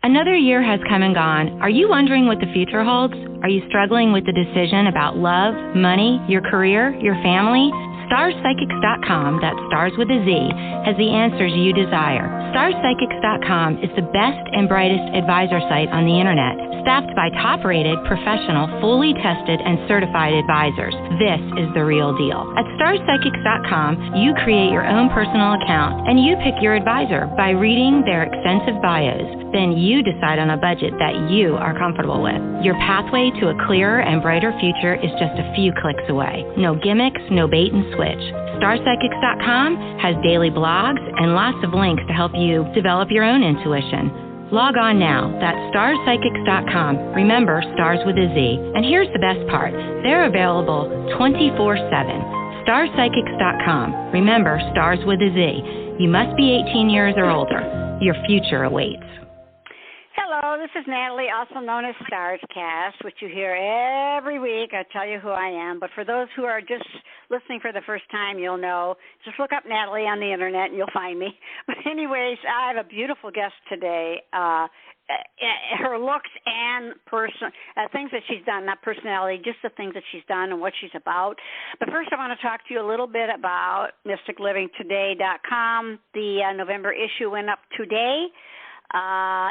Another year has come and gone. Are you wondering what the future holds? Are you struggling with the decision about love, money, your career, your family? StarzPsychics.com, that's Starz with a Z, has the answers you desire. StarzPsychics.com is the best and brightest advisor site on the internet, staffed by top-rated, professional, fully tested, and certified advisors. This is the real deal. At StarzPsychics.com, you create your own personal account, and you pick your advisor by reading their extensive bios. Then you decide on a budget that you are comfortable with. Your pathway to a clearer and brighter future is just a few clicks away. No gimmicks, no bait and switch. StarPsychics.com has daily blogs and lots of links to help you develop your own intuition. Log on now. That's StarzPsychics.com. Remember, Starz with a Z. And here's the best part. They're available 24/7. StarzPsychics.com. Remember, Starz with a Z. You must be 18 years or older. Your future awaits. Hello, this is Natalie, also known as Starzcast, which you hear every week. I tell you who I am. But for those who are just listening for the first time, you'll know. Just look up Natalie on the internet and you'll find me. But anyways, I have a beautiful guest today. Her looks and things that she's done, not personality, just the things that she's done and what she's about. But first I want to talk to you a little bit about mysticlivingtoday.com. The November issue went up today.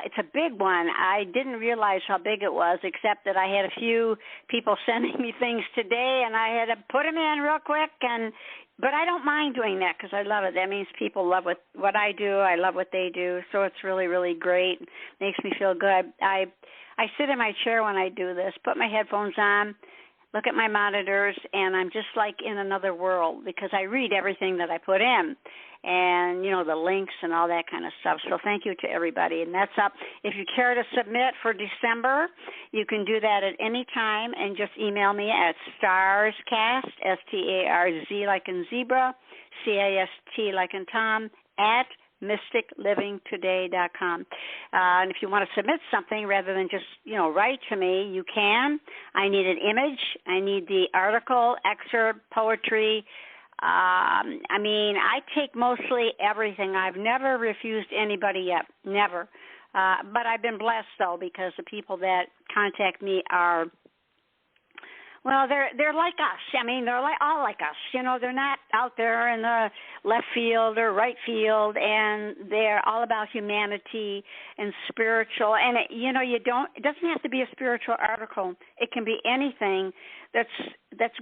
It's a big one. I didn't realize how big it was, except that I had a few people sending me things today, and I had to put them in real quick. But I don't mind doing that because I love it. That means people love what I do. I love what they do, so it's really, really great. It makes me feel good. I sit in my chair when I do this, put my headphones on, look at my monitors, and I'm just like in another world because I read everything that I put in. And, the links and all that kind of stuff. So thank you to everybody. And that's up. If you care to submit for December, you can do that at any time and just email me at Starzcast, S-T-A-R-Z like in zebra, C-A-S-T like in Tom, at mysticlivingtoday.com. And if you want to submit something rather than just, write to me, you can. I need an image. I need the article, excerpt, poetry. I take mostly everything. I've never refused anybody yet, never. But I've been blessed, though, because the people that contact me are, they're like us. They're all like us. They're not out there in the left field or right field, and they're all about humanity and spiritual. And, it doesn't have to be a spiritual article. It can be anything that's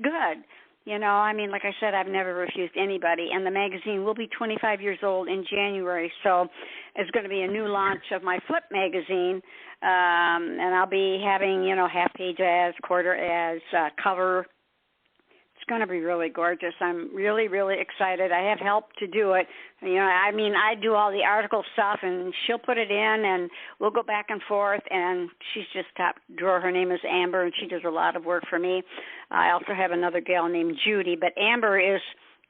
good. Like I said, I've never refused anybody. And the magazine will be 25 years old in January, so it's going to be a new launch of my Flip magazine. And I'll be having, half-page ads, quarter ads, cover. It's going to be really gorgeous. I'm really, really excited. I have help to do it. I do all the article stuff, and she'll put it in, and we'll go back and forth, and she's just top drawer. Her name is Amber, and she does a lot of work for me. I also have another gal named Judy, but Amber is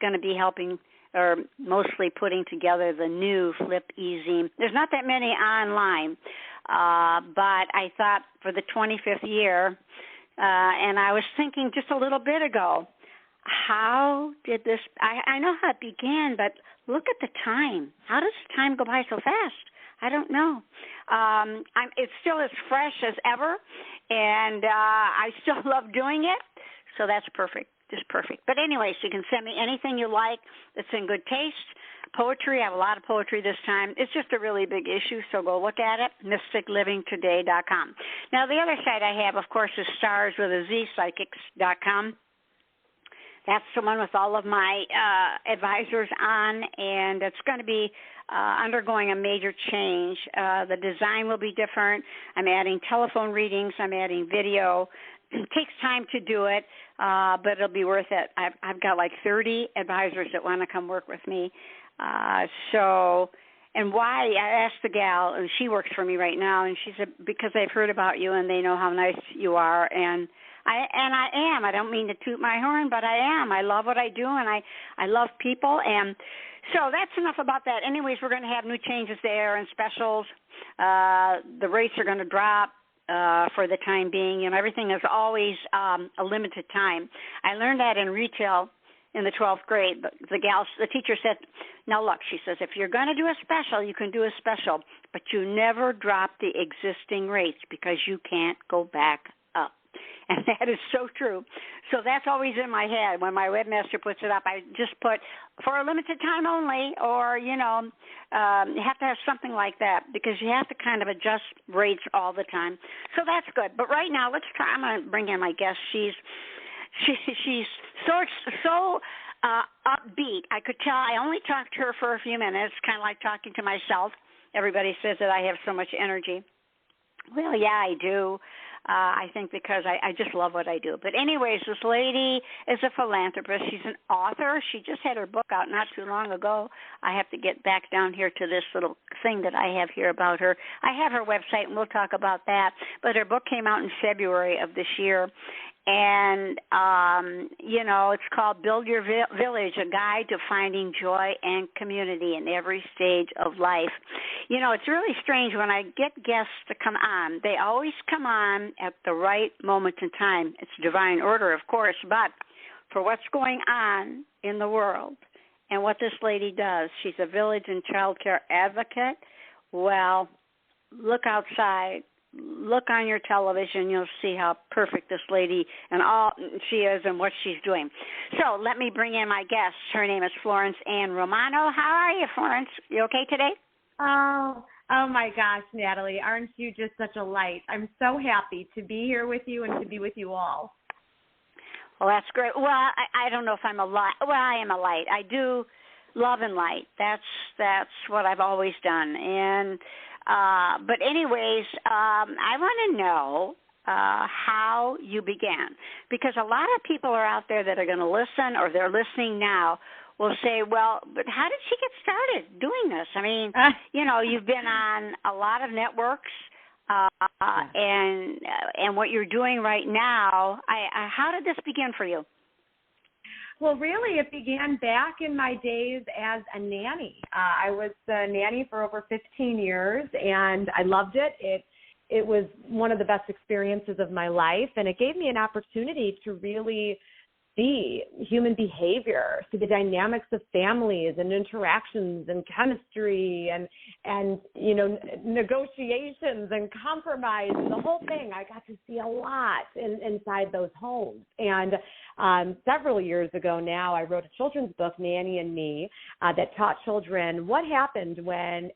going to be helping or mostly putting together the new Flip e-zine. There's not that many online, but I thought for the 25th year, and I was thinking just a little bit ago, how did this, I know how it began, but look at the time. How does time go by so fast? I don't know. It's still as fresh as ever, and I still love doing it, so that's perfect, just perfect. But anyways, you can send me anything you like that's in good taste. Poetry, I have a lot of poetry this time. It's just a really big issue, so go look at it, mysticlivingtoday.com. Now, the other site I have, of course, is Starz with a Z, psychics.com. That's the one with all of my advisors on, and it's going to be undergoing a major change. The design will be different. I'm adding telephone readings. I'm adding video. It takes time to do it, but it'll be worth it. I've got like 30 advisors that want to come work with me. And why, I asked the gal, and she works for me right now, and she said, because they've heard about you and they know how nice you are, and I am. I don't mean to toot my horn, but I am. I love what I do, and I love people. And so that's enough about that. Anyways, we're going to have new changes there and specials. The rates are going to drop for the time being. Everything is always a limited time. I learned that in retail in the 12th grade. The teacher said, now look, she says, if you're going to do a special, you can do a special, but you never drop the existing rates because you can't go back up. And that is so true. So that's always in my head. When my webmaster puts it up, I just put for a limited time only, or, you have to have something like that because you have to kind of adjust rates all the time. So that's good. But right now, let's try. I'm going to bring in my guest. She's so upbeat. I could tell. I only talked to her for a few minutes, kind of like talking to myself. Everybody says that I have so much energy. Well, yeah, I do. I think because I just love what I do. But anyways, this lady is a philanthropist. She's an author. She just had her book out not too long ago. I have to get back down here to this little thing that I have here about her. I have her website, and we'll talk about that. But her book came out in February of this year. And, it's called Build Your Village, a guide to finding joy and community in every stage of life. It's really strange when I get guests to come on. They always come on at the right moment in time. It's divine order, of course, but for what's going on in the world and what this lady does, she's a village and childcare advocate. Well, look outside. Look on your television, you'll see how perfect this lady and all she is and what she's doing. So let me bring in my guest. Her name is Florence Ann Romano. How are you, Florence? You okay today? Oh my gosh, Natalie, aren't you just such a light? I'm so happy to be here with you and to be with you all. Well, that's great. Well, I don't know if I'm a light. Well, I am a light. I do love and light. That's what I've always done. And but anyways, I want to know how you began, because a lot of people are out there that are going to listen, or they're listening now, will say, well, but how did she get started doing this? I mean, you've been on a lot of networks, and what you're doing right now. How did this begin for you? Well, really, it began back in my days as a nanny. I was a nanny for over 15 years, and I loved it. It was one of the best experiences of my life, and it gave me an opportunity to really see human behavior, see the dynamics of families and interactions and chemistry and negotiations and compromise and the whole thing. I got to see a lot inside those homes. And several years ago now, I wrote a children's book, Nanny and Me, that taught children what happened when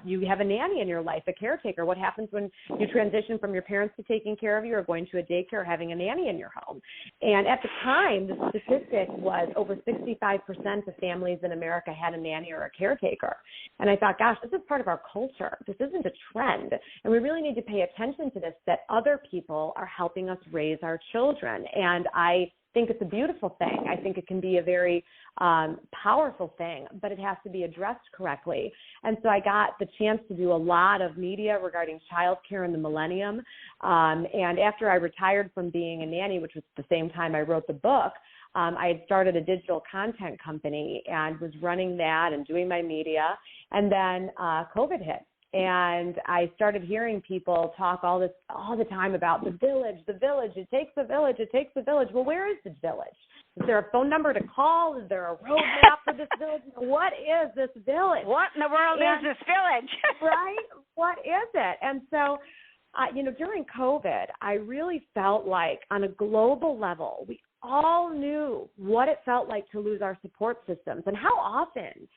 you have a nanny in your life, a caretaker. What happens when you transition from your parents to taking care of you or going to a daycare or having a nanny in your home. And at the time, the statistic was over 65% of families in America had a nanny or a caretaker. And I thought, gosh, this is part of our culture. This isn't a trend. And we really need to pay attention to this, that other people are helping us raise our children. And I think it's a beautiful thing. I think it can be a very powerful thing, but it has to be addressed correctly. And so I got the chance to do a lot of media regarding childcare in the millennium. And after I retired from being a nanny, which was the same time I wrote the book, I had started a digital content company and was running that and doing my media. And then COVID hit. And I started hearing people talk all the time about the village, it takes the village, it takes the village. Well, where is the village? Is there a phone number to call? Is there a roadmap for this village? What is this village? What in the world is this village? Right? What is it? And so, during COVID, I really felt like on a global level, we all knew what it felt like to lose our support systems. And how often,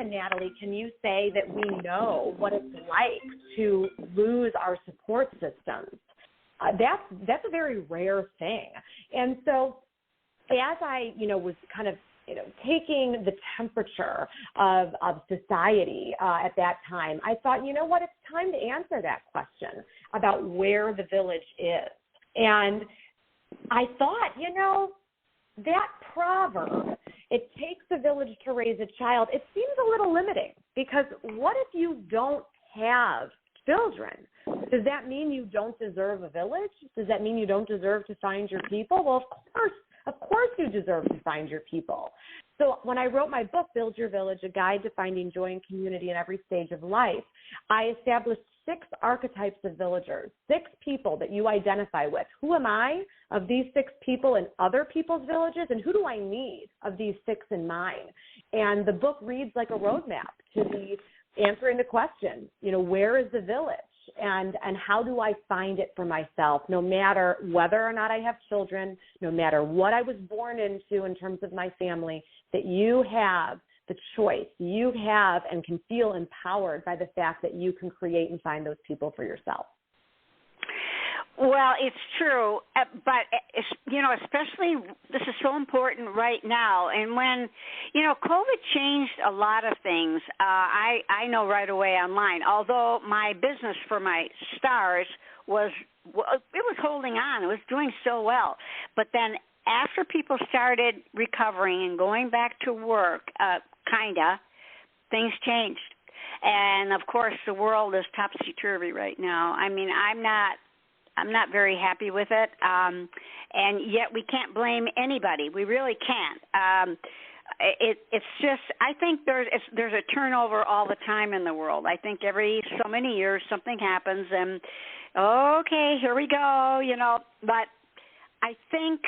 Natalie, can you say that we know what it's like to lose our support systems? That's a very rare thing. And so as I, was kind of, taking the temperature of society at that time, I thought, you know what, it's time to answer that question about where the village is. And I thought, that proverb, it takes a village to raise a child, it seems a little limiting, because what if you don't have children? Does that mean you don't deserve a village? Does that mean you don't deserve to find your people? Well, of course you deserve to find your people. So when I wrote my book, Build Your Village, a guide to finding joy and community in every stage of life, I established 6 archetypes of villagers, 6 people that you identify with. Who am I of these 6 people in other people's villages, and who do I need of these 6 in mine? And the book reads like a roadmap to the answering the question, where is the village? And how do I find it for myself, no matter whether or not I have children, no matter what I was born into in terms of my family, that you have the choice. You have and can feel empowered by the fact that you can create and find those people for yourself. Well, it's true, but, especially this is so important right now. And when, COVID changed a lot of things, I know right away online, although my business for my Starz was holding on. It was doing so well. But then after people started recovering and going back to work, things changed. And, of course, the world is topsy-turvy right now. I mean, I'm not very happy with it, and yet we can't blame anybody. We really can't. It's just, I think there's a turnover all the time in the world. I think every so many years something happens, and okay, here we go, But I think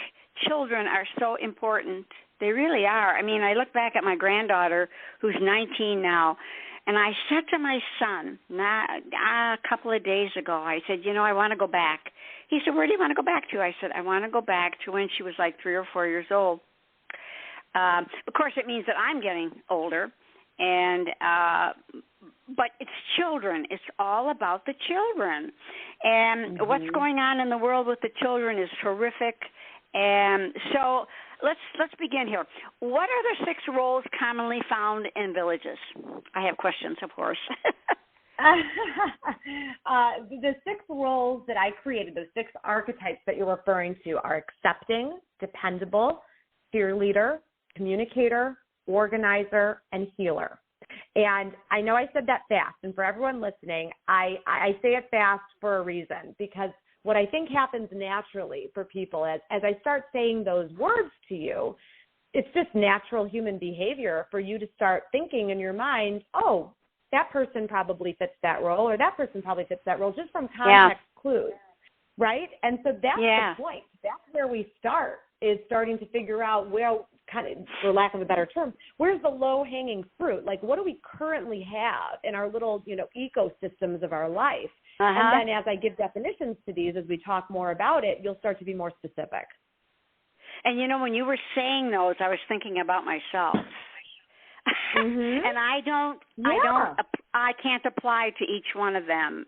children are so important. They really are. I mean, I look back at my granddaughter, who's 19 now, and I said to my son a couple of days ago, I said, I want to go back. He said, where do you want to go back to? I said, I want to go back to when she was like 3 or 4 years old. Of course, it means that I'm getting older, but it's children. It's all about the children. And what's going on in the world with the children is horrific. And so let's begin here. What are the 6 roles commonly found in villages? I have questions, of course. The 6 roles that I created, those 6 archetypes that you're referring to, are accepting, dependable, fear leader, communicator, organizer, and healer. And I know I said that fast, and for everyone listening, I say it fast for a reason, because what I think happens naturally for people as I start saying those words to you, it's just natural human behavior for you to start thinking in your mind, oh, that person probably fits that role, or that person probably fits that role, just from context clues, right? And so that's the point. That's where we start, is starting to figure out, well, kind of, for lack of a better term, where's the low-hanging fruit? Like, what do we currently have in our little, ecosystems of our life? And then as I give definitions to these, as we talk more about it, you'll start to be more specific. And, when you were saying those, I was thinking about myself. And I can't apply to each one of them.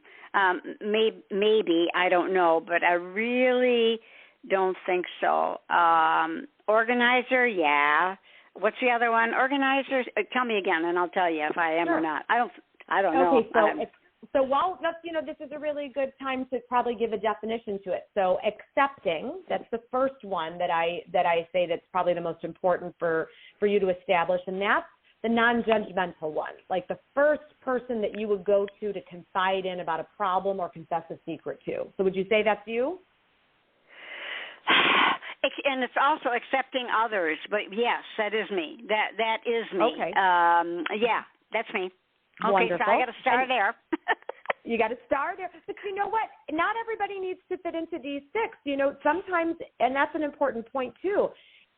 Maybe, I don't know, but I really don't think so. Organizer, yeah. What's the other one? Organizer, tell me again, and I'll tell you if I am or not. I don't know. Okay, so while that's, this is a really good time to probably give a definition to it. So accepting, that's the first one that I say that's probably the most important for you to establish, and that's the non-judgmental one, like the first person that you would go to confide in about a problem or confess a secret to. So would you say that's you? And it's also accepting others, but yes, that is me. That is me. Okay. Yeah, that's me. Okay, Wonderful. So I got to start there. You got to start there. But you know what? Not everybody needs to fit into these 6. Sometimes, and that's an important point too,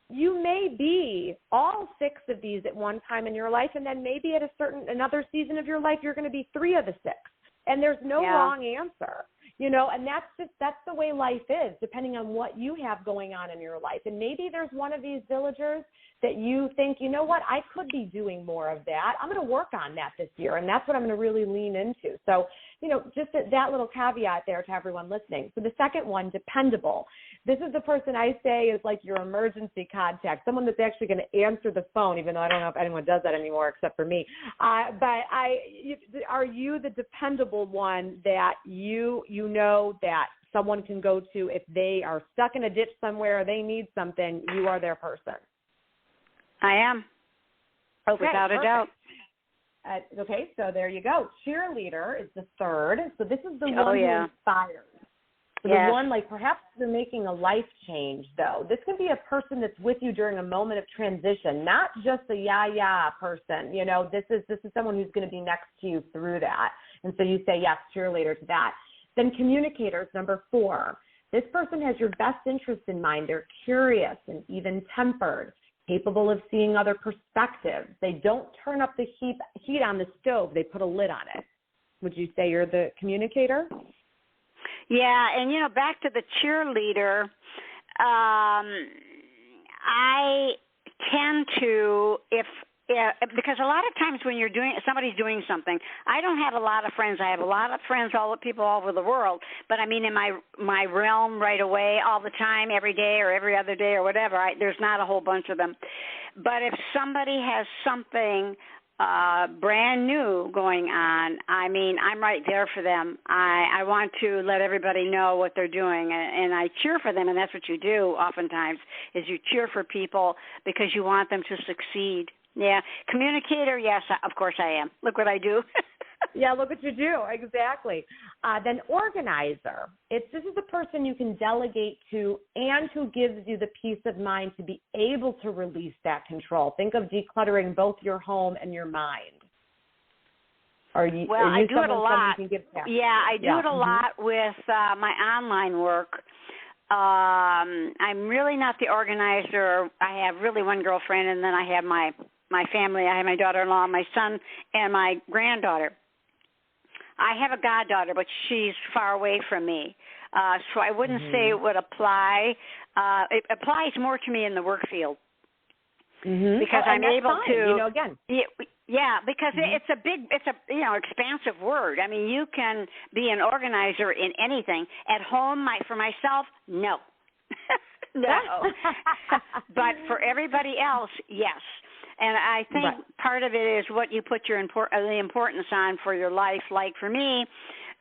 you may be all 6 of these at one time in your life, and then maybe at another season of your life, you're going to be 3 of the 6. And there's no wrong answer. And that's the way life is, depending on what you have going on in your life. And maybe there's one of these villagers that you think, you know what, I could be doing more of that. I'm going to work on that this year, and that's what I'm going to really lean into. So, just that little caveat there to everyone listening. So the second one, dependable. This is the person I say is like your emergency contact, someone that's actually going to answer the phone, even though I don't know if anyone does that anymore except for me. Are you the dependable one that you know that someone can go to if they are stuck in a ditch somewhere or they need something? You are their person. I am. Okay, without a doubt. Okay, so there you go. Cheerleader is the third. So this is the one who inspires. So the one, like, perhaps you're making a life change, though. This could be a person that's with you during a moment of transition, not just a yah person. This is someone who's going to be next to you through that. And so you say yes, cheerleader to that. Then communicators, number 4. This person has your best interest in mind. They're curious and even-tempered. capable of seeing other perspectives. They don't turn up the heat on the stove. They put a lid on it. Would you say you're the communicator? Yeah, and, back to the cheerleader, I tend to, because a lot of times when somebody's doing something, I don't have a lot of friends. I have a lot of friends, people all over the world. But I mean, in my realm right away, all the time, every day or every other day or whatever, there's not a whole bunch of them. But if somebody has something brand new going on, I mean, I'm right there for them. I want to let everybody know what they're doing, and I cheer for them, and that's what you do oftentimes, is you cheer for people because you want them to succeed. Yeah. Communicator, yes, of course I am. Look what I do. Yeah, look what you do. Exactly. Then organizer. This is the person you can delegate to and who gives you the peace of mind to be able to release that control. Think of decluttering both your home and your mind. I do it a lot. Yeah, I do it a lot with my online work. I'm really not the organizer. I have really one girlfriend, and then I have my family. I have my daughter-in-law, my son, and my granddaughter. I have a goddaughter, but she's far away from me. So I wouldn't say it would apply. It applies more to me in the work field. Because I'm able to, again. Yeah, because it's expansive word. I mean, you can be an organizer in anything. At home, for myself, no. No. But for everybody else, yes. And I think part of it is what you put the importance on for your life. Like for me,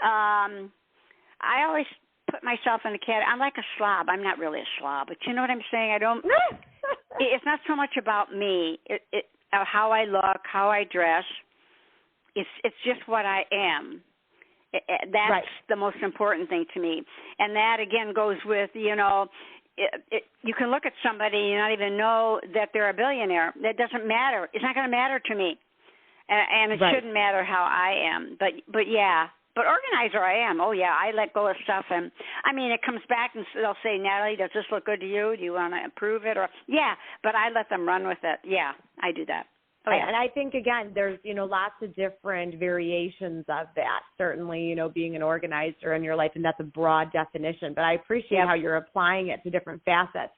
I always put myself in the category. I'm like a slob. I'm not really a slob, but you know what I'm saying? I don't. It's not so much about me. How I look, how I dress. It's just what I am. That's the most important thing to me. And that again goes with you can look at somebody and not even know that they're a billionaire. That doesn't matter. It's not going to matter to me, and it shouldn't matter how I am. But yeah. But organizer I am. Oh, yeah, I let go of stuff. And, I mean, it comes back and they'll say, Natalie, does this look good to you? Do you want to approve it? Or yeah, but I let them run with it. Yeah, I do that. Oh, yeah. And I think, again, there's, lots of different variations of that, certainly, being an organizer in your life, and that's a broad definition. But I appreciate how you're applying it to different facets.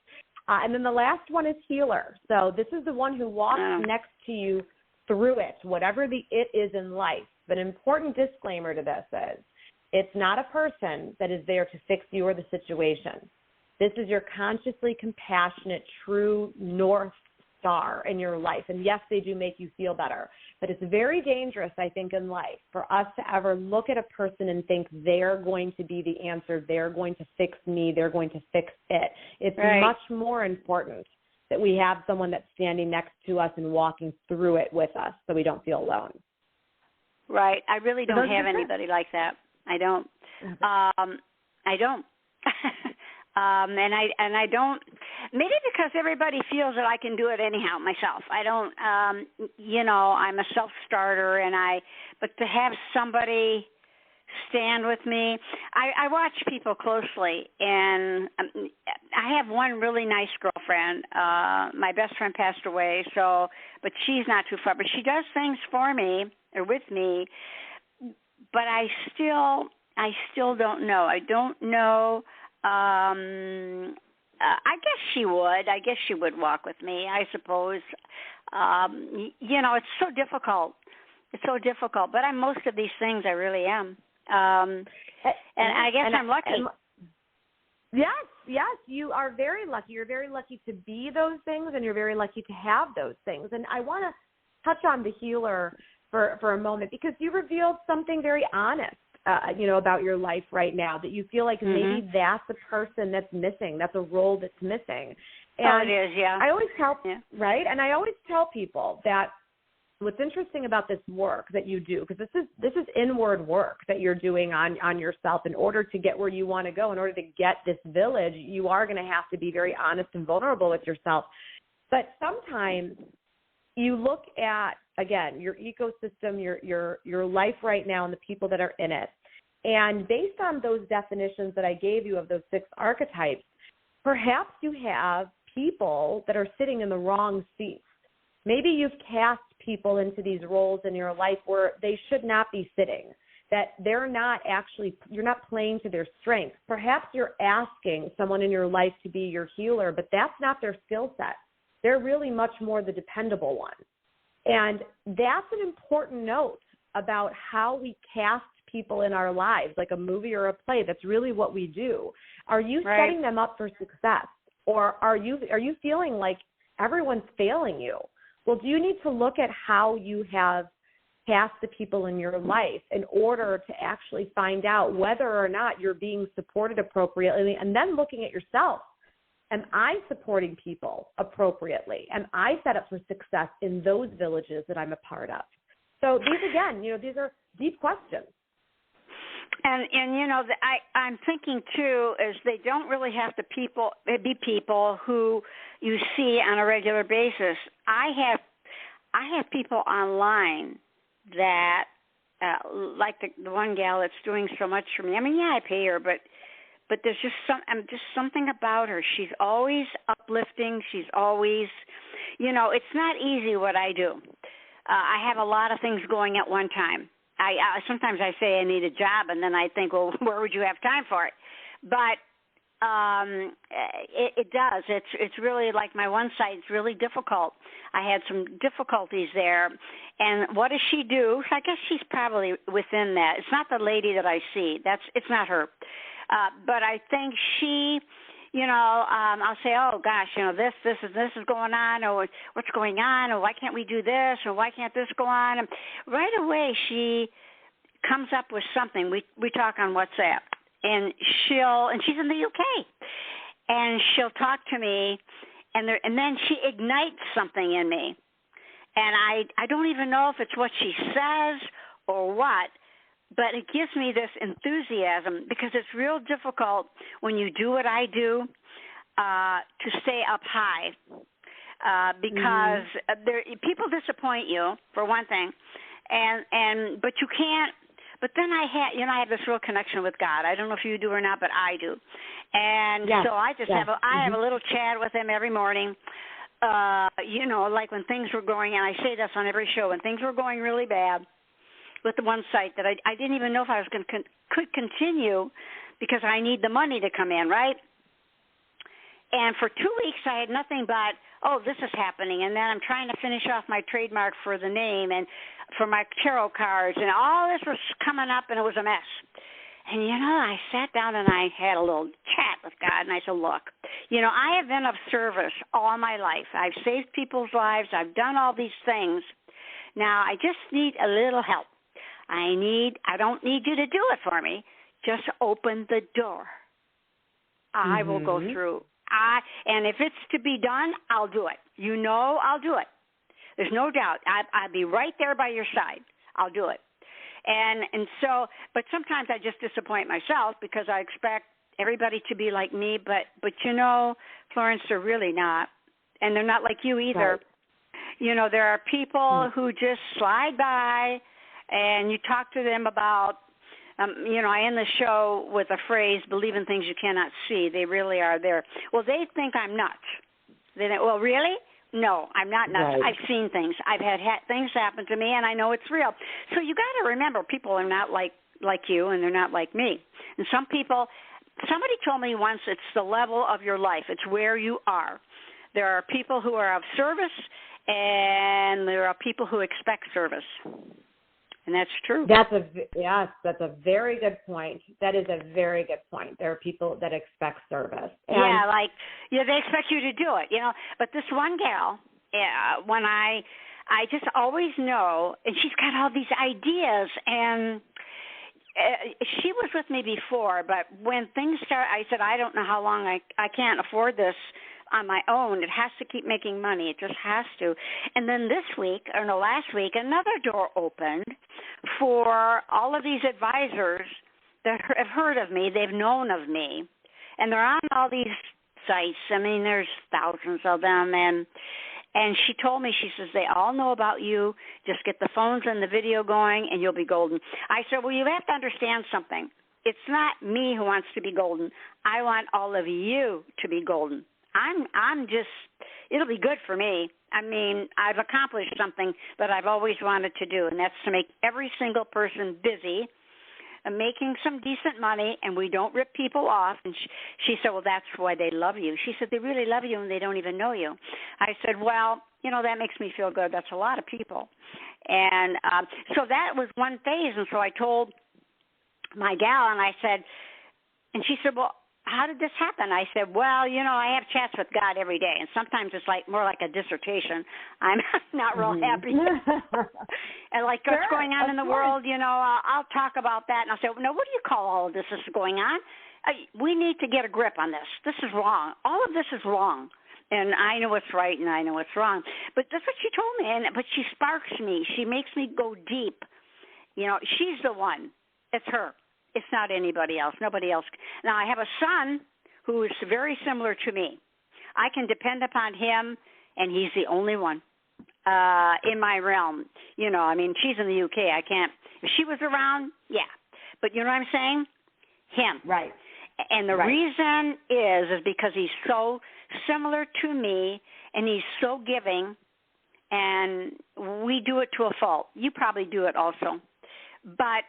And then the last one is healer. So this is the one who walks next to you through it, whatever the it is in life. But an important disclaimer to this is it's not a person that is there to fix you or the situation. This is your consciously compassionate, true North Star in your life. And yes, they do make you feel better. But it's very dangerous, I think, in life for us to ever look at a person and think they're going to be the answer. They're going to fix me. They're going to fix it. It's much more important that we have someone that's standing next to us and walking through it with us so we don't feel alone. Right. I really don't have anybody like that. I don't. I don't. And I don't. Maybe because everybody feels that I can do it anyhow myself. I don't. I'm a self-starter, but to have somebody stand with me, I watch people closely, and I have one really nice girlfriend. My best friend passed away, but she's not too far. But she does things for me or with me, but I still don't know. I don't know. I guess she would. I guess she would walk with me, I suppose. It's so difficult. It's so difficult. But I'm most of these things. I really am. And I guess I'm lucky. Yes, you are very lucky. You're very lucky to be those things, and you're very lucky to have those things. And I want to touch on the healer for a moment, because you revealed something very honest, about your life right now, that you feel like maybe that's a person that's missing. That's a role that's missing. And it is, yeah. I always tell, right? And I always tell people that what's interesting about this work that you do, because this is inward work that you're doing on yourself in order to get where you want to go. In order to get this village, you are going to have to be very honest and vulnerable with yourself. But sometimes you look at, again, your ecosystem, your life right now, and the people that are in it. And based on those definitions that I gave you of those 6 archetypes, perhaps you have people that are sitting in the wrong seats. Maybe you've cast people into these roles in your life where they should not be sitting, that you're not playing to their strengths. Perhaps you're asking someone in your life to be your healer, but that's not their skill set. They're really much more the dependable one. And that's an important note about how we cast people in our lives, like a movie or a play. That's really what we do. Are you setting them up for success, or are you feeling like everyone's failing you? Well, do you need to look at how you have cast the people in your life in order to actually find out whether or not you're being supported appropriately, and then looking at yourself? Am I supporting people appropriately? Am I set up for success in those villages that I'm a part of? So these, again, these are deep questions. And I'm thinking too is they don't really have to be people who you see on a regular basis. I have people online that like the one gal that's doing so much for me. I mean, yeah, I pay her, but there's just something about her. She's always uplifting. She's always, it's not easy what I do. I have a lot of things going at one time. Sometimes I say I need a job, and then I think, well, where would you have time for it? But it does. It's really like my one site. It's really difficult. I had some difficulties there. And what does she do? I guess she's probably within that. It's not the lady that I see. It's not her. But I think she, I'll say, oh gosh, this is going on, or what's going on, or why can't we do this, or why can't this go on? And right away she comes up with something. We talk on WhatsApp, and she's in the UK, and she'll talk to me, and then she ignites something in me, and I don't even know if it's what she says or what. But it gives me this enthusiasm, because it's real difficult when you do what I do to stay up high, because people disappoint you, for one thing, but you can't. But then I have this real connection with God. I don't know if you do or not, but I do, and so I just have a little chat with Him every morning. Like when things were going, and I say this on every show, when things were going really bad with the one site that I didn't even know if I was could continue, because I need the money to come in, right? And for 2 weeks I had nothing but, oh, this is happening, and then I'm trying to finish off my trademark for the name and for my tarot cards, and all this was coming up, and it was a mess. And, I sat down and I had a little chat with God, and I said, look, I have been of service all my life. I've saved people's lives. I've done all these things. Now I just need a little help. I don't need you to do it for me. Just open the door. I will go through. And if it's to be done, I'll do it. I'll do it. There's no doubt. I'll be right there by your side. I'll do it. And so, but sometimes I just disappoint myself, because I expect everybody to be like me. But Florence, they're really not. And they're not like you either. Right. There are people who just slide by, and you talk to them about, I end the show with a phrase, believe in things you cannot see. They really are there. Well, they think I'm nuts. They think, well, really? No, I'm not nuts. Right. I've seen things. I've had things happen to me, and I know it's real. So you got to remember, people are not like you, and they're not like me. And somebody told me once, it's the level of your life. It's where you are. There are people who are of service, and there are people who expect service. And that's true. That's a very good point. That is a very good point. There are people that expect service. And they expect you to do it, But this one gal, when I just always know, and she's got all these ideas, and she was with me before, but when things start, I said, I don't know how long I can't afford this on my own. It has to keep making money. It just has to. And then last week, another door opened for all of these advisors that have heard of me. They've known of me, and they're on all these sites. I mean, there's thousands of them, and she told me, she says, they all know about you. Just get the phones and the video going, and you'll be golden. I said, well, you have to understand something. It's not me who wants to be golden. I want all of you to be golden. I'm just, it'll be good for me. I mean, I've accomplished something that I've always wanted to do, and that's to make every single person busy and making some decent money, and we don't rip people off. And she said, well, that's why they love you. She said, they really love you and they don't even know you. I said, well, you know, that makes me feel good. That's a lot of people. And so that was one phase. And so I told my gal, and I said, and she said, well, how did this happen? I said, well, you know, I have chats with God every day, and sometimes it's like more like a dissertation. I'm not real happy. And like what's going on in the world, you know, I'll talk about that. And I'll say, no, what do you call all of this that's going on? We need to get a grip on this. This is wrong. All of this is wrong. And I know what's right and I know what's wrong. But that's what she told me. But she sparks me. She makes me go deep. You know, she's the one. It's her. It's not anybody else. Nobody else. Now, I have a son who is very similar to me. I can depend upon him, and he's the only one in my realm. You know, I mean, she's in the UK. I can't. If she was around, yeah. But you know what I'm saying? Him. Right. And the reason is because he's so similar to me, and he's so giving, and we do it to a fault. You probably do it also. But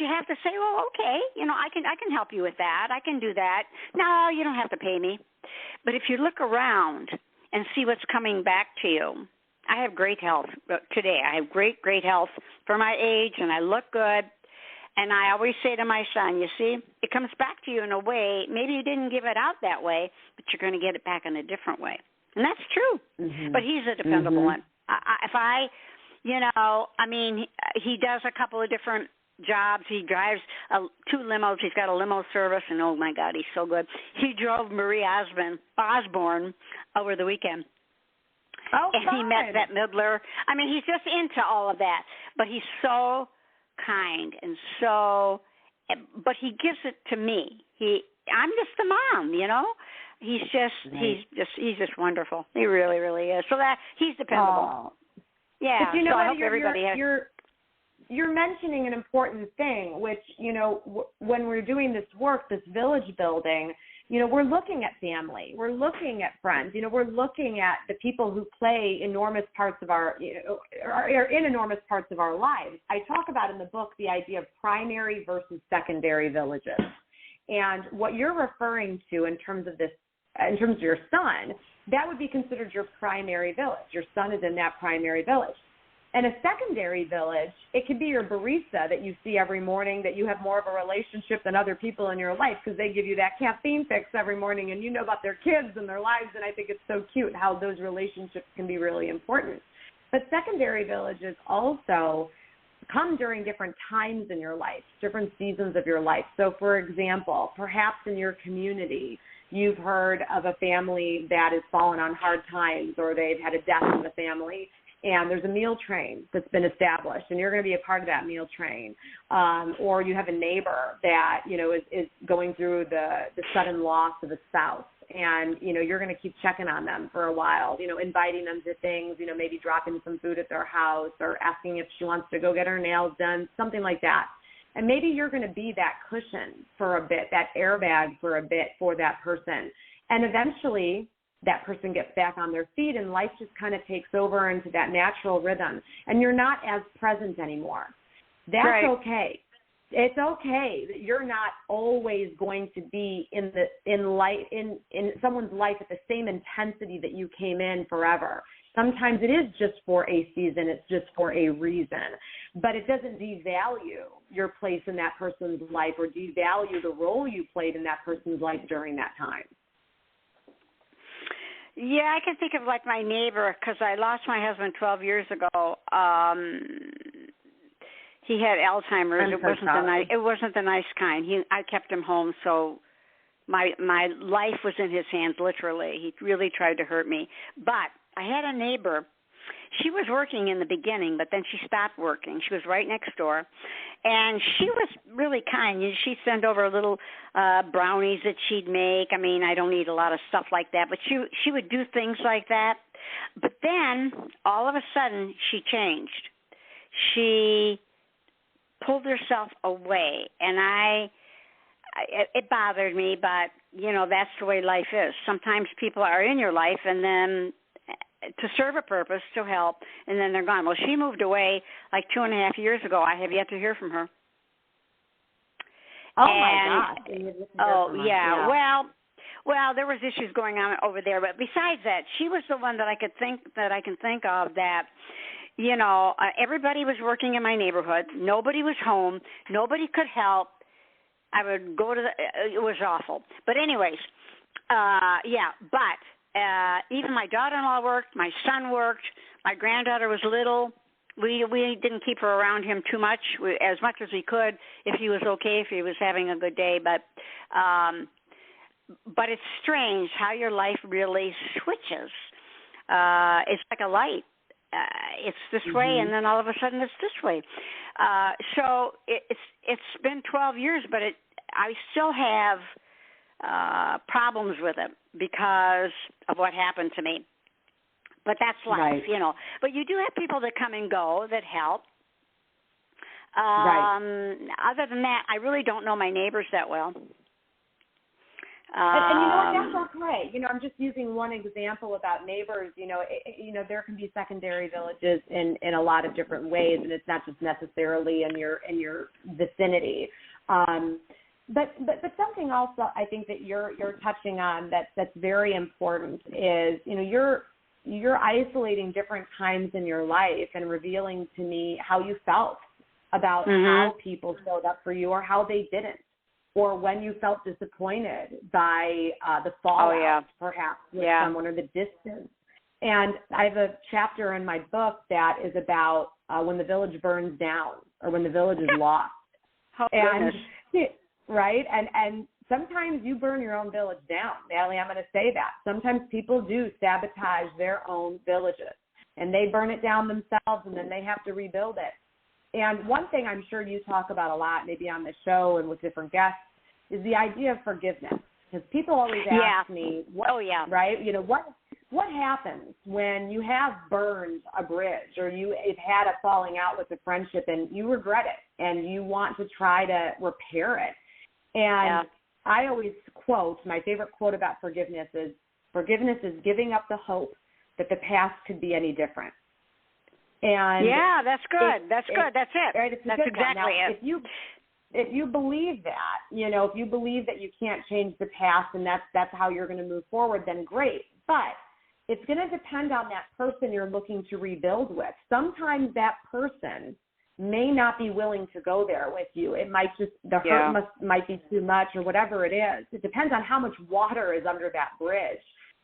you have to say, well, okay, you know, I can help you with that. I can do that. No, you don't have to pay me. But if you look around and see what's coming back to you, I have great health today. I have great health for my age, and I look good. And I always say to my son, you see, it comes back to you in a way. Maybe you didn't give it out that way, but you're going to get it back in a different way. And that's true. Mm-hmm. But he's a dependable one. You know, I mean, he does a couple of different jobs. He drives 2 limos. He's got a limo service, and oh my God, he's so good. He drove Marie Osborne over the weekend. Oh, and he met Bette Midler. I mean, he's just into all of that. But he's so kind and so. But he gives it to me. I'm just the mom, you know. He's just wonderful. He really, really is. So that he's dependable. Oh. Yeah. But you know so what? I hope everybody has. You're mentioning an important thing, which, you know, when we're doing this work, this village building, you know, we're looking at family. We're looking at friends. You know, we're looking at the people who play enormous parts of our, you know, are in enormous parts of our lives. I talk about in the book the idea of primary versus secondary villages. And what you're referring to in terms of this, in terms of your son, that would be considered your primary village. Your son is in that primary village. And a secondary village, it could be your barista that you see every morning, that you have more of a relationship than other people in your life because they give you that caffeine fix every morning and you know about their kids and their lives. And I think it's so cute how those relationships can be really important. But secondary villages also come during different times in your life, different seasons of your life. So, for example, perhaps in your community, you've heard of a family that has fallen on hard times or they've had a death in the family. And there's a meal train that's been established, and you're going to be a part of that meal train. Or you have a neighbor that, you know, is going through the sudden loss of a spouse, and, you know, you're going to keep checking on them for a while, you know, inviting them to things, you know, maybe dropping some food at their house or asking if she wants to go get her nails done, something like that. And maybe you're going to be that cushion for a bit, that airbag for a bit for that person. And eventually that person gets back on their feet and life just kind of takes over into that natural rhythm and you're not as present anymore. That's right. Okay. It's okay that you're not always going to be in someone's life at the same intensity that you came in forever. Sometimes it is just for a season. It's just for a reason. But it doesn't devalue your place in that person's life or devalue the role you played in that person's life during that time. Yeah, I can think of like my neighbor because I lost my husband 12 years ago. He had Alzheimer's. It wasn't the nice kind. I kept him home, so my life was in his hands. Literally, he really tried to hurt me. But I had a neighbor. She was working in the beginning, but then she stopped working. She was right next door, and she was really kind. She'd send over little brownies that she'd make. I mean, I don't eat a lot of stuff like that, but she would do things like that. But then, all of a sudden, she changed. She pulled herself away, and it bothered me, but, you know, that's the way life is. Sometimes people are in your life and then to serve a purpose, to help, and then they're gone. Well, she moved away like 2.5 years ago. I have yet to hear from her. Oh, my gosh. Oh, yeah. Well, there was issues going on over there, but besides that, she was the one that I can think of that, you know, everybody was working in my neighborhood. Nobody was home. Nobody could help. I would go to it was awful. But anyways, even my daughter-in-law worked, my son worked, my granddaughter was little. We didn't keep her around him too much, as much as we could, if he was okay, if he was having a good day. But it's strange how your life really switches. It's like a light. It's this way, and then all of a sudden it's this way. So it's been 12 years, but I still have problems with it because of what happened to me. But that's life, right. You know. But you do have people that come and go that help. Right. Other than that, I really don't know my neighbors that well. And you know what, that's okay. You know, I'm just using one example about neighbors. You know, there can be secondary villages in a lot of different ways, and it's not just necessarily in your vicinity. But something else that I think that you're touching on that's very important is, you know, you're isolating different times in your life and revealing to me how you felt about how people showed up for you or how they didn't, or when you felt disappointed by the fallout, perhaps, with someone, or the distance. And I have a chapter in my book that is about when the village burns down or when the village is lost. Goodness. Right? And sometimes you burn your own village down. Natalie, I'm going to say that. Sometimes people do sabotage their own villages, and they burn it down themselves, and then they have to rebuild it. And one thing I'm sure you talk about a lot, maybe on the show and with different guests, is the idea of forgiveness. Because people always ask me, right? You know, what happens when you have burned a bridge or you've had a falling out with a friendship and you regret it and you want to try to repair it? And I always quote, my favorite quote about forgiveness is giving up the hope that the past could be any different. And that's good. That's good. That's it. Right? That's exactly it. If you believe that, you know, if you believe that you can't change the past and that's how you're going to move forward, then great. But it's going to depend on that person you're looking to rebuild with. Sometimes that person may not be willing to go there with you. It might just, the hurt might be too much or whatever it is. It depends on how much water is under that bridge.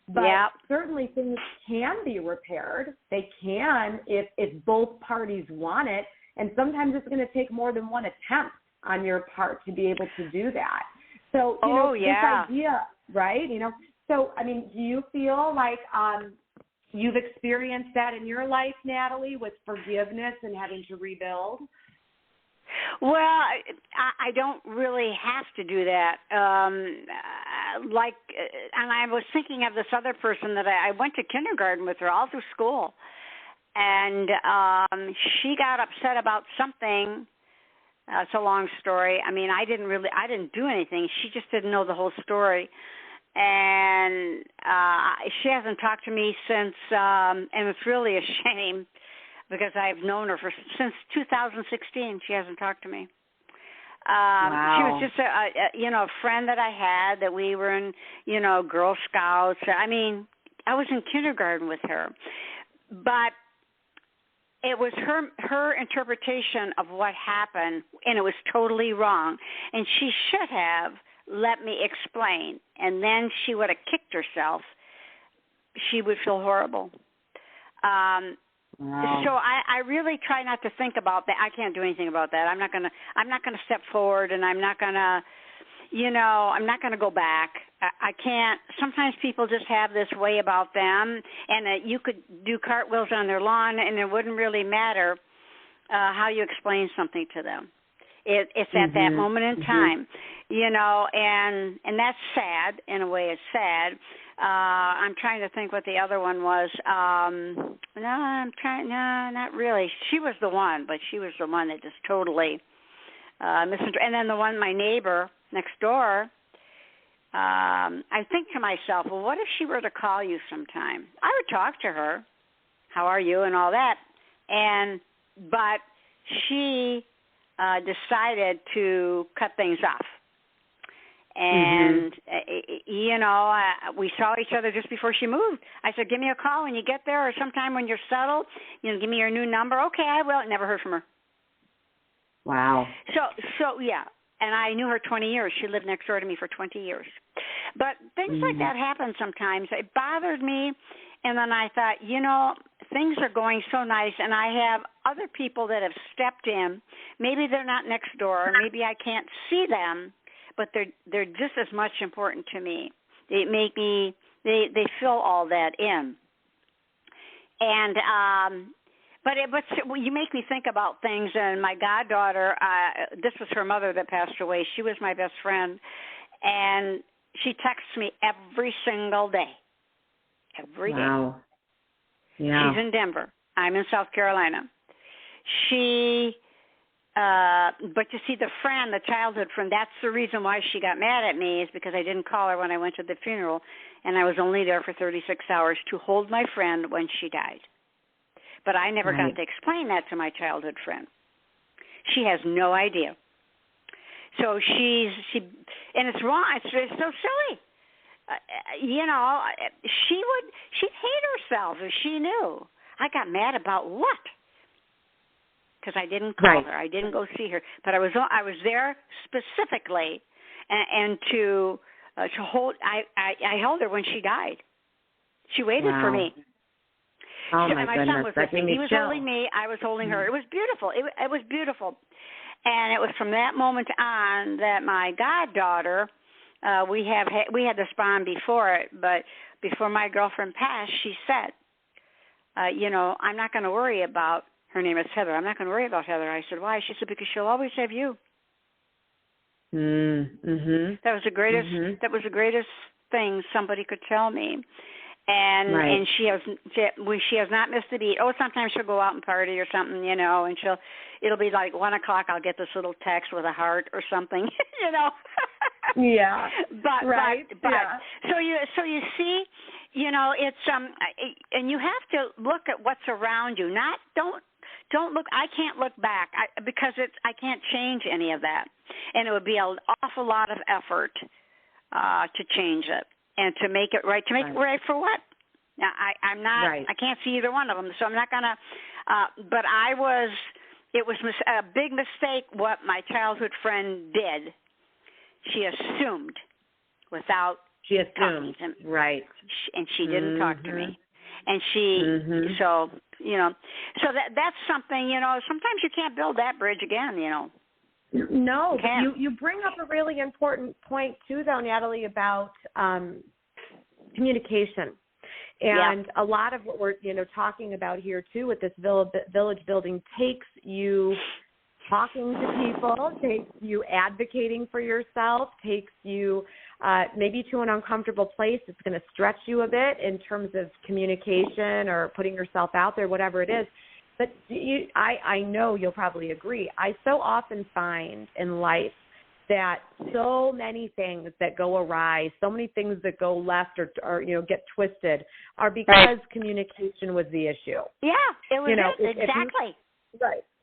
But certainly things can be repaired. They can if both parties want it. And sometimes it's going to take more than one attempt on your part to be able to do that. So, you know, this idea, right? You know, so, I mean, do you feel like you've experienced that in your life, Natalie, with forgiveness and having to rebuild? Well, I don't really have to do that. And I was thinking of this other person that I went to kindergarten with her all through school. And she got upset about something. It's a long story. I mean, I didn't do anything. She just didn't know the whole story. And she hasn't talked to me since, and it's really a shame because I've known her since 2016. She hasn't talked to me. Wow. She was just a friend that I had that we were in, Girl Scouts. I mean, I was in kindergarten with her, but it was her interpretation of what happened, and it was totally wrong. And she should have let me explain, and then she would have kicked herself. She would feel horrible. Wow. So I really try not to think about that. I can't do anything about that. I'm not gonna step forward, and I'm not gonna go back. I can't. Sometimes people just have this way about them, and you could do cartwheels on their lawn, and it wouldn't really matter how you explain something to them. It's at that moment in time, and that's sad. In a way, it's sad. I'm trying to think what the other one was. No, not really. She was the one, but she was the one that just totally misunderstood. And then the one, my neighbor, next door, I think to myself, well, what if she were to call you sometime? I would talk to her, how are you, and all that. But she decided to cut things off. And, we saw each other just before she moved. I said, give me a call when you get there or sometime when you're settled. Give me your new number. Okay, I will. Never heard from her. Wow. So yeah. And I knew her 20 years. She lived next door to me for 20 years. But things like that happen sometimes. It bothered me. And then I thought, things are going so nice, and I have other people that have stepped in. Maybe they're not next door. Maybe I can't see them, but they're just as much important to me. They make me, they fill all that in. And but you make me think about things. And my goddaughter, this was her mother that passed away. She was my best friend, and she texts me every single day. Every day. Wow. Yeah. She's in Denver. I'm in South Carolina. But you see, the childhood friend, that's the reason why she got mad at me, is because I didn't call her when I went to the funeral, and I was only there for 36 hours to hold my friend when she died. But I never got to explain that to my childhood friend. She has no idea. So she, and it's wrong. It's so silly. She'd hate herself if she knew. I got mad about what? Because I didn't call her. I didn't go see her. But I was there specifically, and to hold. I held her when she died. She waited for me. Oh my my goodness, son was with me. He was holding me. I was holding her. It was beautiful. It was beautiful. And it was from that moment on that my goddaughter. We had this bond before it, but before my girlfriend passed, she said, I'm not going to worry about, her name is Heather, I'm not going to worry about Heather. I said, why? She said, because she'll always have you. Mm-hmm. That was the greatest. That was the greatest thing somebody could tell me. And she has not missed a beat. Sometimes she'll go out and party or something, and it'll be like 1:00. I'll get this little text with a heart or something, Yeah. But so you see, it's and you have to look at what's around you. Don't look. I can't look back because I can't change any of that, and it would be an awful lot of effort to change it. And to make it right, right for what? Now, I'm not, I can't see either one of them, so I'm not going to, but it was a big mistake what my childhood friend did. She assumed without talking to me. Right. And she didn't talk to me. And so that's something, sometimes you can't build that bridge again, No, you bring up a really important point too, though, Natalie, about communication, and a lot of what we're talking about here too with this village building takes you talking to people, takes you advocating for yourself, takes you maybe to an uncomfortable place. It's going to stretch you a bit in terms of communication or putting yourself out there, whatever it is. But I know you'll probably agree. I so often find in life that so many things that go awry, so many things that go left or get twisted are because communication was the issue. Yeah, it was exactly.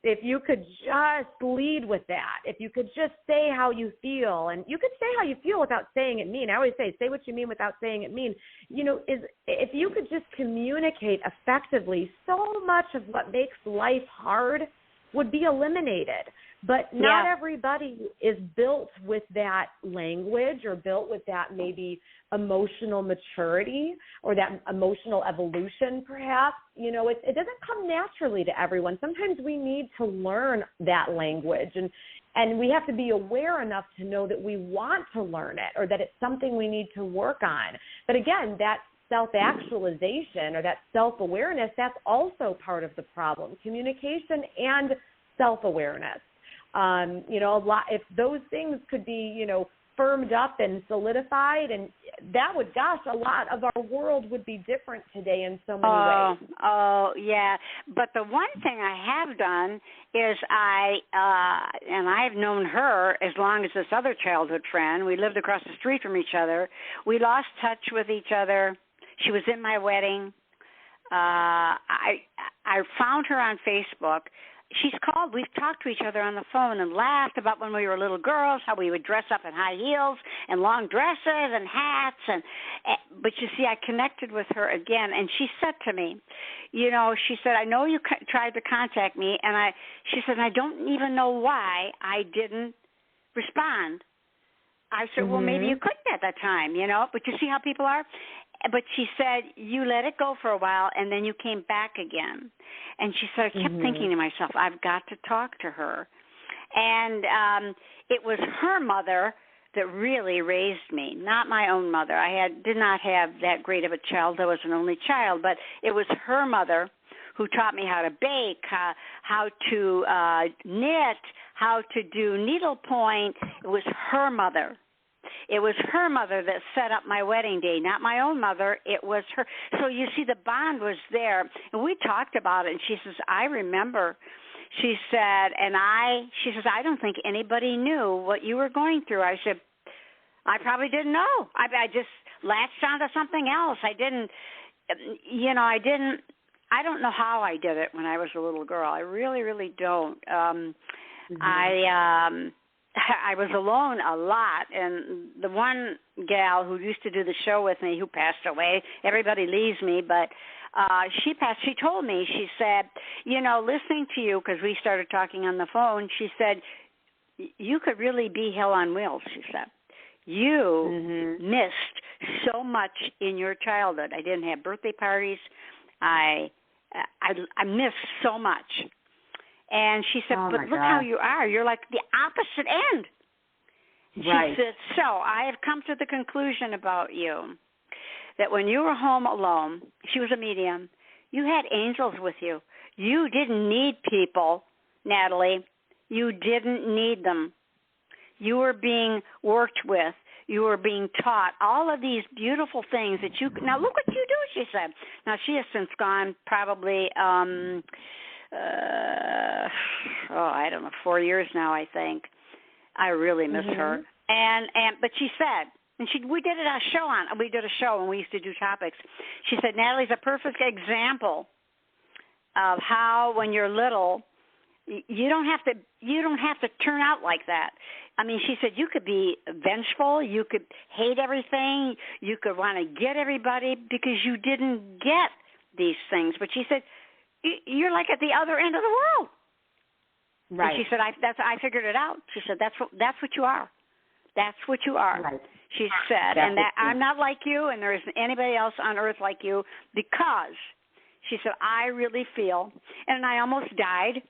If you could just lead with that, if you could just say how you feel, and you could say how you feel without saying it mean. I always say what you mean without saying it mean. If you could just communicate effectively, so much of what makes life hard would be eliminated. But not everybody is built with that language or built with that maybe emotional maturity or that emotional evolution, perhaps. It doesn't come naturally to everyone. Sometimes we need to learn that language, and we have to be aware enough to know that we want to learn it or that it's something we need to work on. But again, that self-actualization or that self-awareness, that's also part of the problem, communication and self-awareness. A lot, if those things could be, firmed up and solidified, and that would, gosh, a lot of our world would be different today in so many ways. Oh, yeah. But the one thing I have done is and I've known her as long as this other childhood friend. We lived across the street from each other. We lost touch with each other. She was in my wedding. I found her on Facebook. She's called. We've talked to each other on the phone and laughed about when we were little girls, how we would dress up in high heels and long dresses and hats. But you see, I connected with her again, and she said to me, she said, I know you tried to contact me, and she said, I don't even know why I didn't respond. I said, well, maybe you couldn't at that time, but you see how people are? But she said, you let it go for a while, and then you came back again. And she said, I kept thinking to myself, I've got to talk to her. And it was her mother that really raised me, not my own mother. I did not have that great of a child. I was an only child. But it was her mother who taught me how to bake, how to knit, how to do needlepoint. It was her mother. It was her mother that set up my wedding day, not my own mother. It was her. So you see, the bond was there, and we talked about it. And she says, I remember. She said, she says, I don't think anybody knew what you were going through. I said, I probably didn't know. I just latched onto something else. I don't know how I did it when I was a little girl. I really, really don't. I was alone a lot, and the one gal who used to do the show with me, who passed away, everybody leaves me, but she passed. She told me, she said, listening to you, because we started talking on the phone, she said, you could really be hell on wheels, she said. You missed so much in your childhood. I didn't have birthday parties. I missed so much. And she said, but look how you are. You're like the opposite end. Right. She said, so I have come to the conclusion about you that when you were home alone, she was a medium, you had angels with you. You didn't need people, Natalie. You didn't need them. You were being worked with. You were being taught all of these beautiful things that you – now look what you do, she said. Now, she has since gone probably I don't know, 4 years now, I think. I really miss her. But she said, and we did a show and we used to do topics. She said, Natalie's a perfect example of how when you're little, you don't have to turn out like that. I mean, she said you could be vengeful, you could hate everything, you could want to get everybody because you didn't get these things. But she said, you're like at the other end of the world. Right. And she said, I figured it out. She said, that's what you are. That's what you are. Right. She said, and that I'm not like you, and there isn't anybody else on earth like you, because she said, I really feel, and I almost died,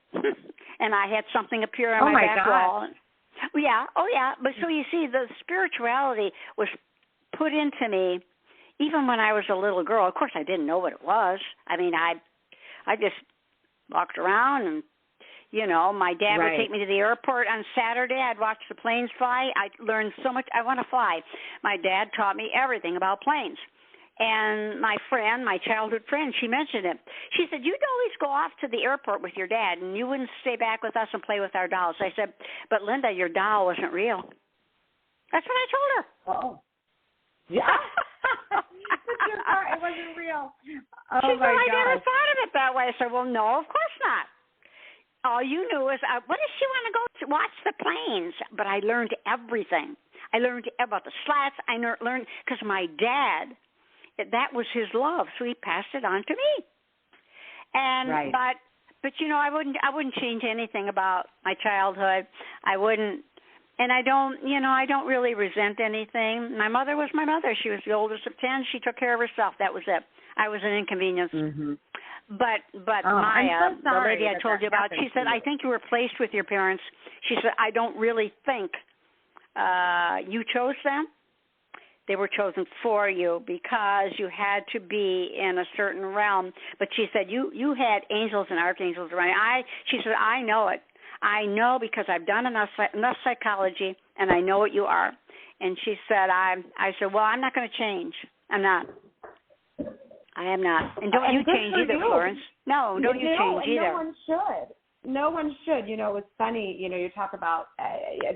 and I had something appear on my back wall. Yeah, but so you see, the spirituality was put into me even when I was a little girl. Of course, I didn't know what it was. I mean, I just walked around and, my dad would take me to the airport on Saturday. I'd watch the planes fly. I learned so much. I want to fly. My dad taught me everything about planes. And my childhood friend, she mentioned it. She said, you'd always go off to the airport with your dad, and you wouldn't stay back with us and play with our dolls. I said, but Linda, your doll wasn't real. That's what I told her. Oh. Yeah. It wasn't real. Oh, she said, I never thought of it that way. I said, well, no, of course not. All you knew is, what does she want to go to watch the planes? But I learned everything. I learned about the slats. I learned, because my dad, that was his love, so he passed it on to me. And but I wouldn't change anything about my childhood. I wouldn't. And I don't really resent anything. My mother was my mother. She was the oldest of 10. She took care of herself. That was it. I was an inconvenience. But Maya, the lady I told you about, she said, I think you were placed with your parents. She said, I don't really think you chose them. They were chosen for you because you had to be in a certain realm. But she said, you had angels and archangels around. She said, I know it. I know because I've done enough psychology, and I know what you are. And she said, I said, well, I'm not going to change. I'm not. I am not. And don't you change either, Florence. No, don't you change either. No one should. No one should. You know, it's funny, you know, you talk about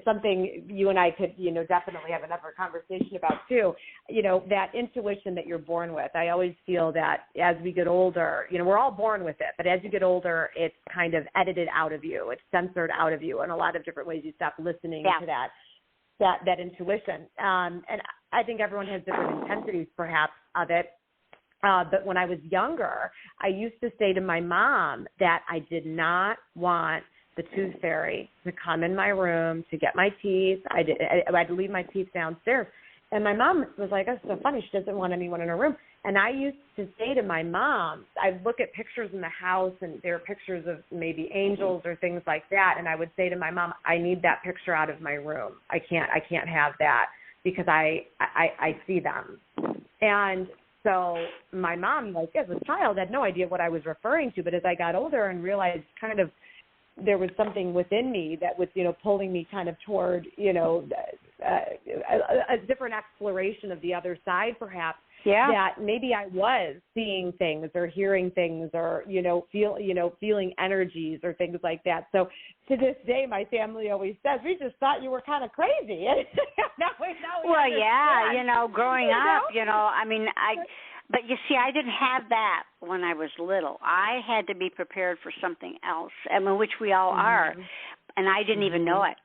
something you and I could, you know, definitely have another conversation about too, you know, that intuition that you're born with. I always feel that as we get older, you know, we're all born with it, but as you get older, it's kind of edited out of you. It's censored out of you in a lot of different ways. You stop listening to that intuition. And I think everyone has different intensities perhaps of it. But when I was younger, I used to say to my mom that I did not want the tooth fairy to come in my room to get my teeth. I'd leave my teeth downstairs. And my mom was like, that's so funny. She doesn't want anyone in her room. And I used to say to my mom, I'd look at pictures in the house, and there are pictures of maybe angels or things like that. And I would say to my mom, I need that picture out of my room. I can't have that because I see them. And so my mom, like as a child, had no idea what I was referring to. But as I got older and realized kind of there was something within me that was, you know, pulling me kind of toward, you know, a different exploration of the other side, perhaps. Yeah. That maybe I was seeing things or hearing things or, feeling energies or things like that. So to this day, my family always says, we just thought you were kind of crazy. Well, yeah, growing up, but you see, I didn't have that when I was little. I had to be prepared for something else, which we all are. And I didn't even know it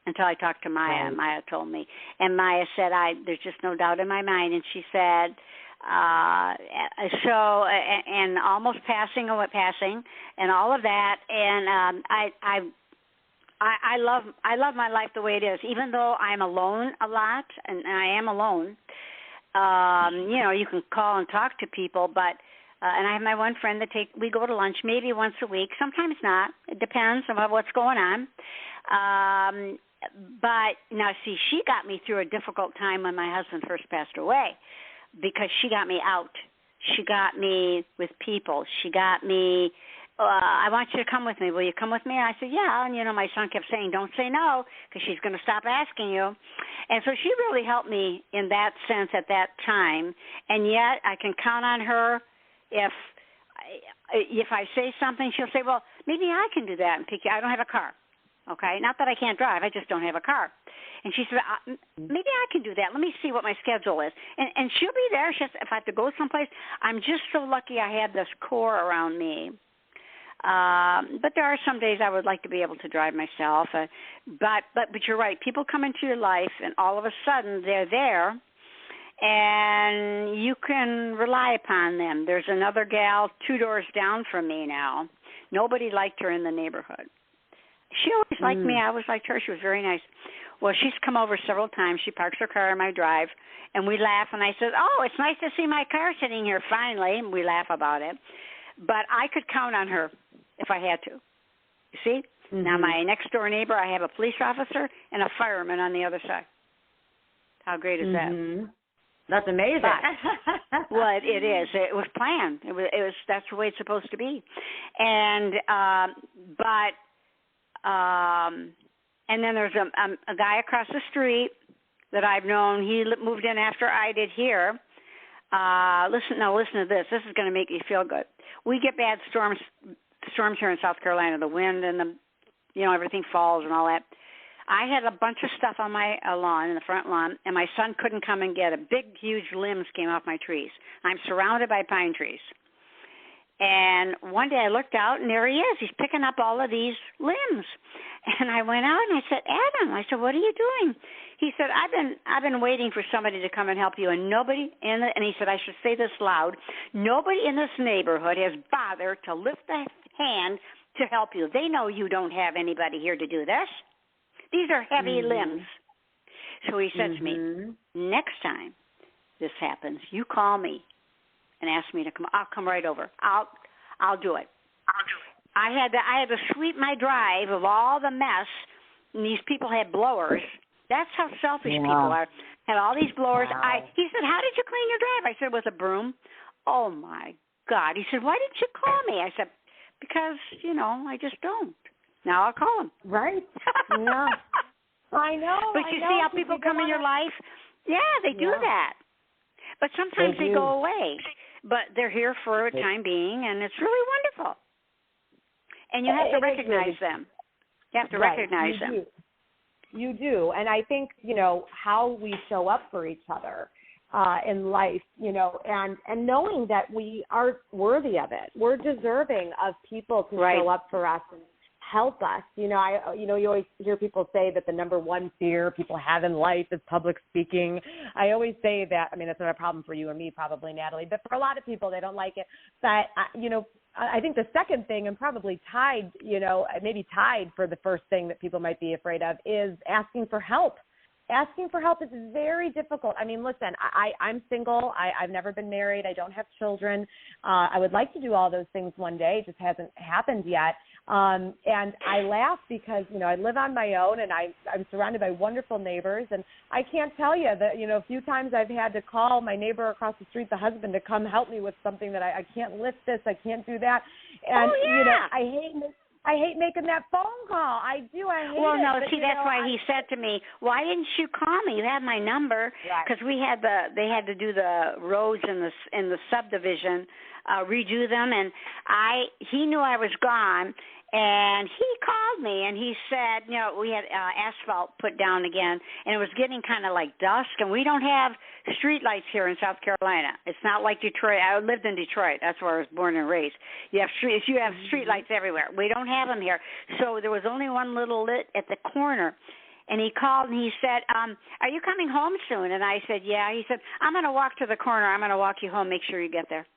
until I talked to Maya. Right. Maya told me. And Maya said, there's just no doubt in my mind. And she said, and almost passing and all of that. And I love my life the way it is, even though I'm alone a lot, and I am alone. You can call and talk to people, but and I have my one friend we go to lunch maybe once a week, sometimes not. It depends on what's going on. But now, see, she got me through a difficult time when my husband first passed away because she got me out. She got me with people. She got me, I want you to come with me. Will you come with me? And I said, yeah. And, my son kept saying, don't say no because she's going to stop asking you. And so she really helped me in that sense at that time. And yet I can count on her if I say something, she'll say, well, maybe I can do that and pick you. I don't have a car. Okay, not that I can't drive, I just don't have a car. And she said, maybe I can do that. Let me see what my schedule is. And she'll be there. She says, if I have to go someplace, I'm just so lucky I have this core around me. But there are some days I would like to be able to drive myself. But you're right. People come into your life, and all of a sudden they're there, and you can rely upon them. There's another gal 2 doors down from me now. Nobody liked her in the neighborhood. She always liked me. I always liked her. She was very nice. Well, she's come over several times. She parks her car in my drive, and we laugh. And I said, oh, it's nice to see my car sitting here finally. And we laugh about it. But I could count on her if I had to. You see? Now, my next-door neighbor, I have a police officer and a fireman on the other side. How great is that? That's amazing. But, well, it is. It was planned. It was. That's the way it's supposed to be. And and then there's a guy across the street that I've known. He moved in after I did here. Listen to this. This is going to make you feel good. We get bad storms here in South Carolina. The wind and everything falls and all that. I had a bunch of stuff on my lawn, in the front lawn, and my son couldn't come and get it. Big, huge limbs came off my trees. I'm surrounded by pine trees. And one day I looked out, and there he is. He's picking up all of these limbs. And I went out, and I said, Adam, what are you doing? He said, I've been waiting for somebody to come and help you, and and he said, I should say this loud, nobody in this neighborhood has bothered to lift a hand to help you. They know you don't have anybody here to do this. These are heavy limbs. So he said to me, next time this happens, you call me and ask me to come. I'll come right over. I'll do it. I had to sweep my drive of all the mess, and these people had blowers. That's how selfish people are. Had all these blowers. Wow. He said, how did you clean your drive? I said, with a broom. Oh, my God. He said, why didn't you call me? I said, because, I just don't. Now I'll call him. Right. Yeah. I know. But you see how people come in your life? Yeah, they do that. But sometimes they go away. But they're here for a time being, and it's really wonderful. And you have to recognize them. You have to recognize them. You do. And I think, how we show up for each other in life, and knowing that we are worthy of it. We're deserving of people to show up for us and help us. You always hear people say that the number one fear people have in life is public speaking. I always say that. I mean, that's not a problem for you and me, probably, Natalie, but for a lot of people, they don't like it. But, I think the second thing, and probably tied, maybe tied for the first thing that people might be afraid of, is asking for help. Asking for help is very difficult. I mean, listen, I'm single. I've never been married. I don't have children. I would like to do all those things one day. It just hasn't happened yet. And I laugh because, I live on my own, and I'm surrounded by wonderful neighbors. And I can't tell you that, a few times I've had to call my neighbor across the street, the husband, to come help me with something that I can't lift this, I can't do that. And, I hate making that phone call. I do. I hate it. Well, no, but, see, that's why he said to me, "Why didn't you call me? You had my number." Because they had to do the roads in the subdivision, redo them, and he knew I was gone, and he called me and he said, we had asphalt put down again, and it was getting kind of like dusk, and we don't have street lights here in South Carolina. It's not like Detroit. I lived in Detroit. That's where I was born and raised. You have street lights everywhere. We don't have them here. So there was only one little lit at the corner. And he called and he said, are you coming home soon? And I said, yeah. He said, I'm going to walk to the corner. I'm going to walk you home. Make sure you get there.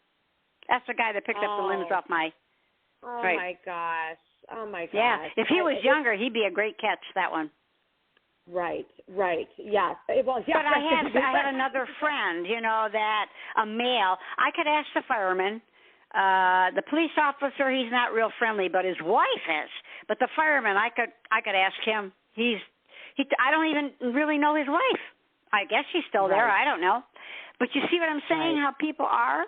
That's the guy that picked up the limbs off my... my gosh. Oh, my gosh. Yeah. If he was younger, he'd be a great catch, that one. Right. Yes. Well, yeah. But I had another friend, that a male. I could ask the fireman. The police officer, he's not real friendly, but his wife is. But the fireman, I could ask him. I don't even really know his wife. I guess she's still there. I don't know. But you see what I'm saying, how people are?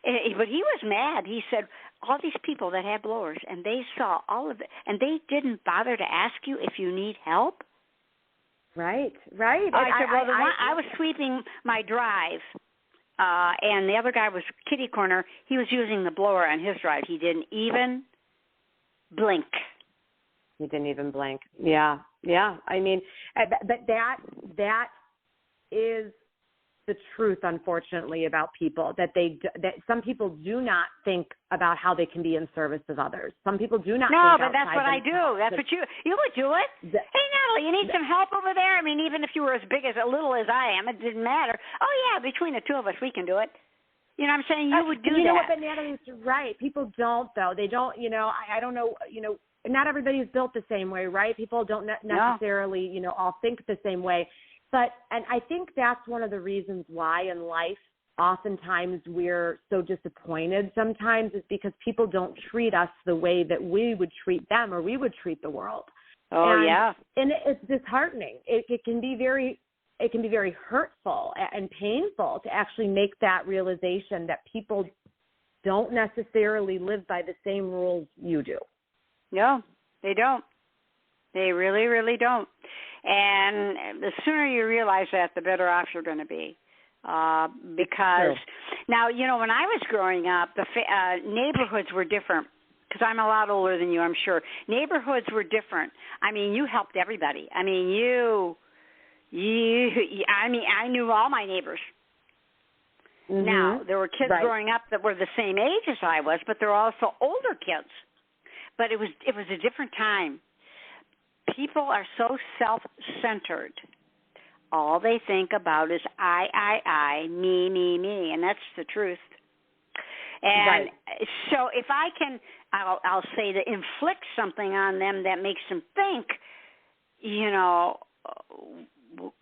But he was mad. He said, all these people that had blowers, and they saw all of it, and they didn't bother to ask you if you need help? Right. I said, well, I was sweeping my drive, and the other guy was kitty corner. He was using the blower on his drive. He didn't even blink. He didn't even blink. Yeah. I mean, but that is the truth, unfortunately, about people, that some people do not think about how they can be in service of others. Some people do not. No, but that's what I do. That's what you would do it. Hey, Natalie, you need some help over there? I mean, even if you were as little as I am, it didn't matter. Oh yeah, between the two of us, we can do it. You know what I'm saying? You would do that. You know what, but Natalie's right. People don't, though. They don't, I don't know, not everybody's built the same way, right? People don't necessarily, all think the same way. And I think that's one of the reasons why in life oftentimes we're so disappointed sometimes, is because people don't treat us the way that we would treat them or we would treat the world. And it's disheartening. It can be very hurtful and painful to actually make that realization that people don't necessarily live by the same rules you do. No, they don't. They really, really don't. And the sooner you realize that, the better off you're going to be. Because now, when I was growing up, the neighborhoods were different. Because I'm a lot older than you, I'm sure. Neighborhoods were different. I mean, you helped everybody. I mean, I knew all my neighbors. Mm-hmm. Now, there were kids growing up that were the same age as I was, but there were also older kids. But it was a different time. People are so self-centered. All they think about is I, me, and that's the truth. And so if I can, I'll say, to inflict something on them that makes them think,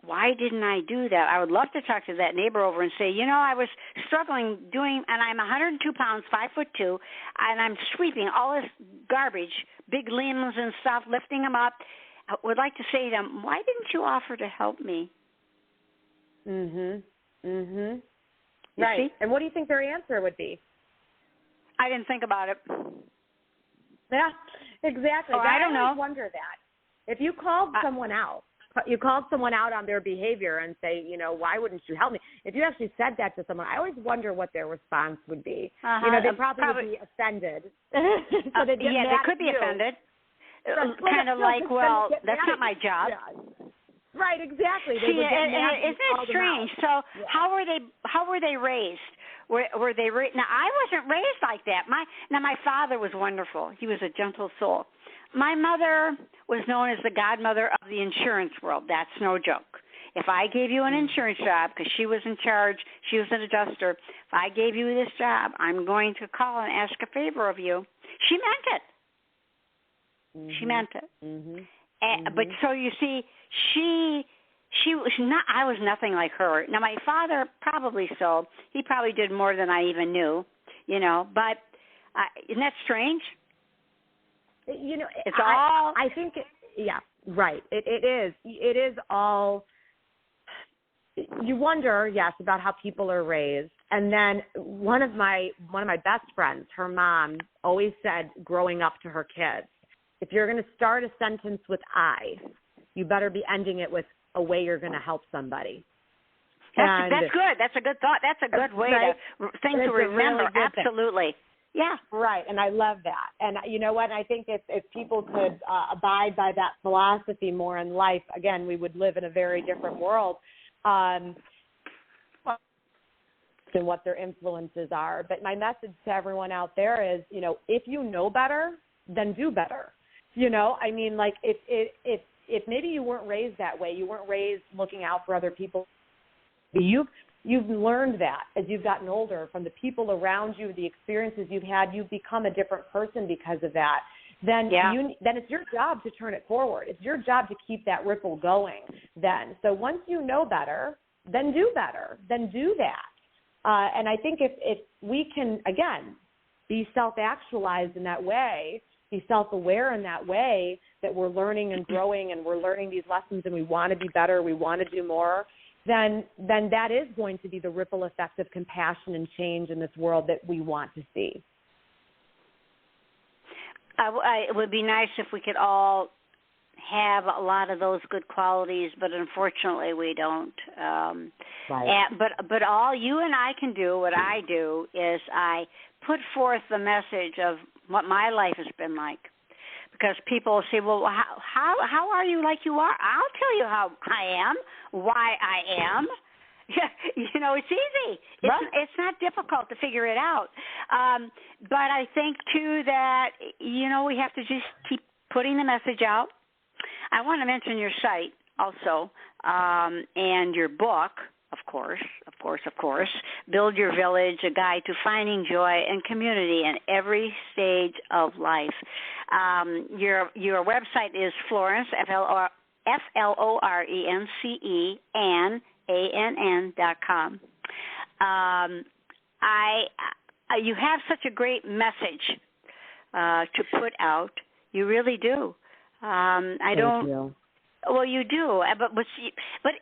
why didn't I do that? I would love to talk to that neighbor over and say, I was struggling and I'm 102 pounds, 5'2", and I'm sweeping all this garbage, big limbs and stuff, lifting them up. I would like to say to them, why didn't you offer to help me? Right. See? And what do you think their answer would be? I didn't think about it. Yeah, exactly. I don't know. I wonder that. If you called someone out you called someone out on their behavior and say, why wouldn't you help me? If you actually said that to someone, I always wonder what their response would be. They'd probably would be offended. So they could be offended. Kind of like, well, that's not my job. Yeah. Right, exactly. See, isn't it strange? So how were they raised? Were they raised? Now, I wasn't raised like that. My father was wonderful. He was a gentle soul. My mother was known as the godmother of the insurance world. That's no joke. If I gave you an insurance job, because she was in charge, she was an adjuster, if I gave you this job, I'm going to call and ask a favor of you. She meant it. Mm-hmm. She meant it. Mm-hmm. But so you see, she was not. I was nothing like her. Now my father probably so. He probably did more than I even knew. But isn't that strange? It's all. I think. Right. It is. It is all. You wonder, yes, about how people are raised. And then one of my best friends, her mom, always said, growing up to her kids, if you're going to start a sentence with I, you better be ending it with a way you're going to help somebody. That's good. That's a good thought. That's a good way to remember. Really absolutely. Yeah. Right. And I love that. And you know what? I think if people could abide by that philosophy more in life, again, we would live in a very different world. And what their influences are. But my message to everyone out there is, if you know better, then do better. I mean, like if maybe you weren't raised that way, you weren't raised looking out for other people, you've learned that as you've gotten older from the people around you, the experiences you've had, you've become a different person because of that. Then it's your job to turn it forward. It's your job to keep that ripple going then. So once you know better, then do better. Then do that. And I think if we can, again, be self-actualized in that way, be self-aware in that way, that we're learning and growing and we're learning these lessons and we want to be better, we want to do more, then that is going to be the ripple effect of compassion and change in this world that we want to see. It would be nice if we could all have a lot of those good qualities, but unfortunately we don't. Right. But all you and I can do, what I do, is I put forth the message of what my life has been like. Because people say, well, how are you like you are? I'll tell you how I am, why I am. It's easy. It's not difficult to figure it out. But I think, too, that, we have to just keep putting the message out. I want to mention your site also, and your book, of course, Build Your Village, a guide to finding joy and community in every stage of life. Your website is Florence, FLORENCE, ANN.com. You have such a great message to put out. You really do. Thank you. Well, you do, but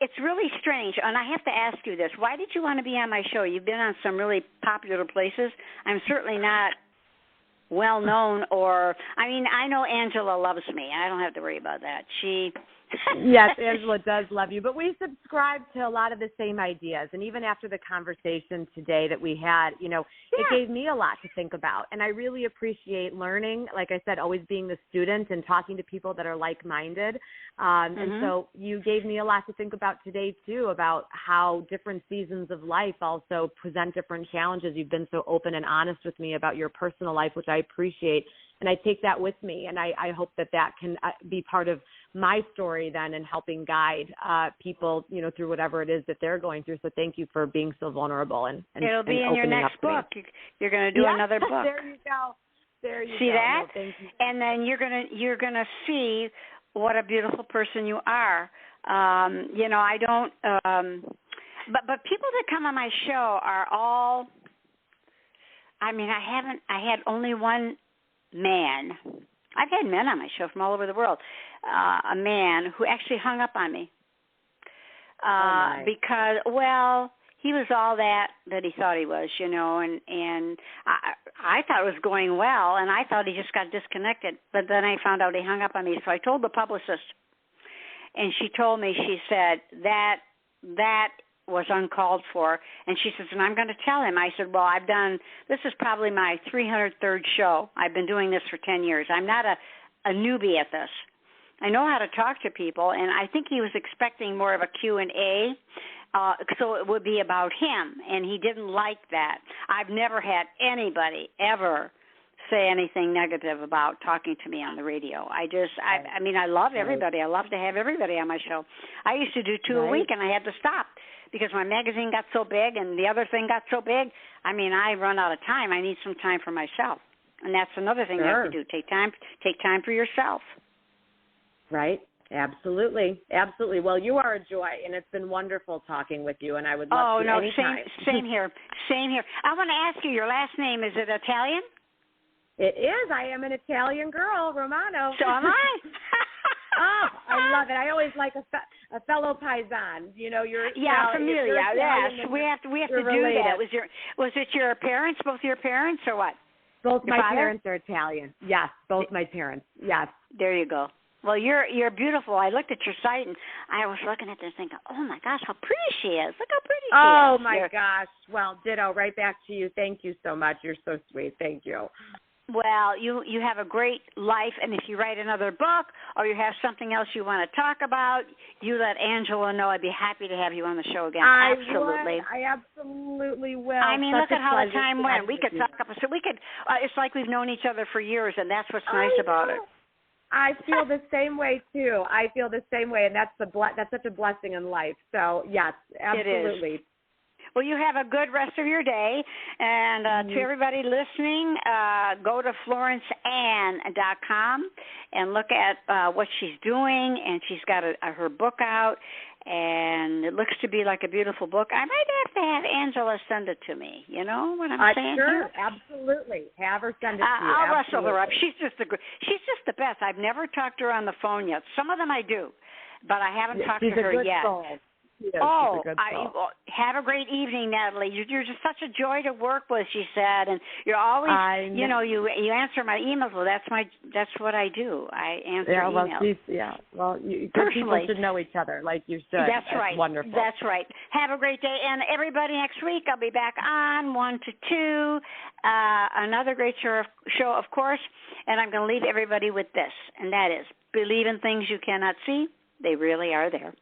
it's really strange, and I have to ask you this. Why did you want to be on my show? You've been on some really popular places. I'm certainly not well-known I know Angela loves me. I don't have to worry about that. Yes, Angela does love you, but we subscribe to a lot of the same ideas. And even after the conversation today that we had, it gave me a lot to think about. And I really appreciate learning, like I said, always being the student and talking to people that are like-minded. And so you gave me a lot to think about today, too, about how different seasons of life also present different challenges. You've been so open and honest with me about your personal life, which I appreciate. And I take that with me, and I hope that can be part of my story then in helping guide people, through whatever it is that they're going through. So thank you for being so vulnerable and it'll be and in your next book. You're going to do another book. There you go. See that? No, thank you. And then you're gonna see what a beautiful person you are. I don't. But people that come on my show are all. I had only one man. I've had men on my show from all over the world. A man who actually hung up on me because, he was all that he thought he was, and I thought it was going well, and I thought he just got disconnected. But then I found out he hung up on me, so I told the publicist, and she told me, she said, that was uncalled for. And she says, and I'm going to tell him. I said, well, this is probably my 303rd show. I've been doing this for 10 years. I'm not a newbie at this. I know how to talk to people, and I think he was expecting more of a Q&A, so it would be about him, and he didn't like that. I've never had anybody ever say anything negative about talking to me on the radio. I mean, I love everybody. I love to have everybody on my show. I used to do 2 a week, and I had to stop because my magazine got so big and the other thing got so big. I mean, I run out of time. I need some time for myself, and that's another thing you have to do. Take time for yourself. Right. Absolutely. Absolutely. Well, you are a joy, and it's been wonderful talking with you, and I would love to anytime. Same here. Same here. I want to ask you, your last name, is it Italian? It is. I am an Italian girl, Romano. So am I. Oh, I love it. I always like a fellow paisan. You know, you're familiar. Yes, we have to do related. that. Was it your parents, both your parents, or what? Both your my father? parents are Italian. Yes, both my parents. Yes. There you go. Well, you're beautiful. I looked at your site, and I was looking at this thinking, oh, my gosh, how pretty she is. Look how pretty she is. Oh, my gosh. Well, ditto. Right back to you. Thank you so much. You're so sweet. Thank you. Well, you have a great life, and if you write another book or you have something else you want to talk about, you let Angela know. I'd be happy to have you on the show again. Absolutely. I absolutely will. I mean, look at how the time went. We could talk about it's like we've known each other for years, and that's what's nice about it. I feel the same way too. I feel the same way, and that's such a blessing in life. So yes, absolutely. It is. Well, you have a good rest of your day, and to everybody listening, go to FlorenceAnn.com and look at what she's doing, and she's got her book out, and it looks to be like a beautiful book. I might have to have Angela send it to me. You know what I'm saying? Sure, absolutely. Have her send it to you. I'll wrestle her up. She's just the best. I've never talked to her on the phone yet. Some of them I do, but I haven't talked to her yet. Soul. Yes, have a great evening, Natalie. You're just such a joy to work with, she said, and you're always, you answer my emails. Well, that's what I do. I answer emails. People should know each other like you should. That's right. Wonderful. That's right. Have a great day, and everybody next week I'll be back on 1 to 2, another great show, of course, and I'm going to leave everybody with this, and that is, believe in things you cannot see. They really are there.